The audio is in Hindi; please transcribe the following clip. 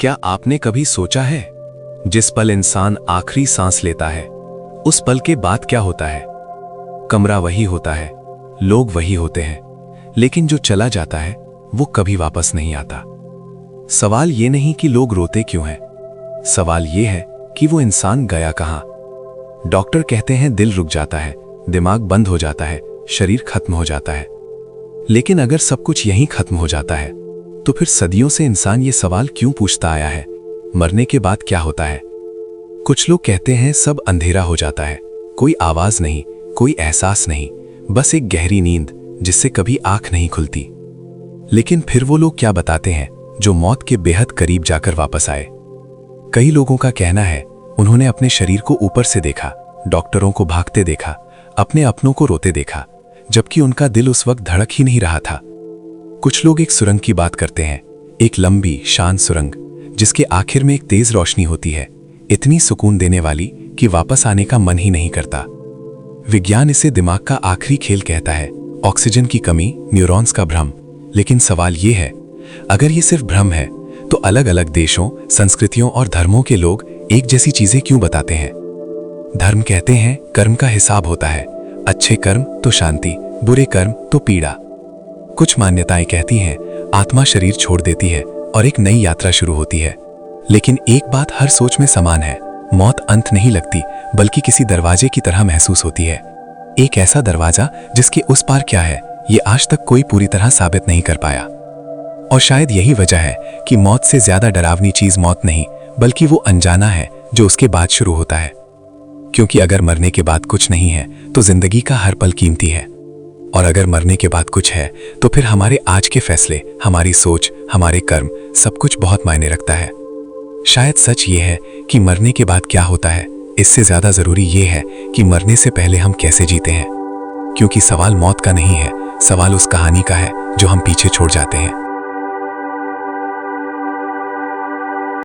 क्या आपने कभी सोचा है, जिस पल इंसान आखिरी सांस लेता है, उस पल के बाद क्या होता है? कमरा वही होता है, लोग वही होते हैं, लेकिन जो चला जाता है वो कभी वापस नहीं आता। सवाल ये नहीं कि लोग रोते क्यों हैं, सवाल ये है कि वो इंसान गया कहां। डॉक्टर कहते हैं दिल रुक जाता है, दिमाग बंद हो जाता है, शरीर खत्म हो जाता है। लेकिन अगर सब कुछ यहीं खत्म हो जाता है, तो फिर सदियों से इंसान ये सवाल क्यों पूछता आया है, मरने के बाद क्या होता है? कुछ लोग कहते हैं सब अंधेरा हो जाता है, कोई आवाज नहीं, कोई एहसास नहीं, बस एक गहरी नींद जिससे कभी आंख नहीं खुलती। लेकिन फिर वो लोग क्या बताते हैं जो मौत के बेहद करीब जाकर वापस आए? कई लोगों का कहना है उन्होंने अपने शरीर को ऊपर से देखा, डॉक्टरों को भागते देखा, अपने अपनों को रोते देखा, जबकि उनका दिल उस वक्त धड़क ही नहीं रहा था। कुछ लोग एक सुरंग की बात करते हैं, एक लंबी शांत सुरंग जिसके आखिर में एक तेज रोशनी होती है, इतनी सुकून देने वाली कि वापस आने का मन ही नहीं करता। विज्ञान इसे दिमाग का आखिरी खेल कहता है, ऑक्सीजन की कमी, न्यूरॉन्स का भ्रम। लेकिन सवाल यह है, अगर ये सिर्फ भ्रम है तो अलग अलग देशों, संस्कृतियों और धर्मों के लोग एक जैसी चीजें क्यों बताते हैं? धर्म कहते हैं कर्म का हिसाब होता है, अच्छे कर्म तो शांति, बुरे कर्म तो पीड़ा। कुछ मान्यताएं कहती हैं आत्मा शरीर छोड़ देती है और एक नई यात्रा शुरू होती है। लेकिन एक बात हर सोच में समान है, मौत अंत नहीं लगती, बल्कि किसी दरवाजे की तरह महसूस होती है। एक ऐसा दरवाजा जिसके उस पार क्या है, ये आज तक कोई पूरी तरह साबित नहीं कर पाया। और शायद यही वजह है कि मौत से ज्यादा डरावनी चीज मौत नहीं, बल्कि वो अनजाना है जो उसके बाद शुरू होता है। क्योंकि अगर मरने के बाद कुछ नहीं है तो जिंदगी का हर पल कीमती है, और अगर मरने के बाद कुछ है तो फिर हमारे आज के फैसले, हमारी सोच, हमारे कर्म, सब कुछ बहुत मायने रखता है। शायद सच ये है कि मरने के बाद क्या होता है, इससे ज्यादा जरूरी ये है कि मरने से पहले हम कैसे जीते हैं। क्योंकि सवाल मौत का नहीं है, सवाल उस कहानी का है जो हम पीछे छोड़ जाते हैं।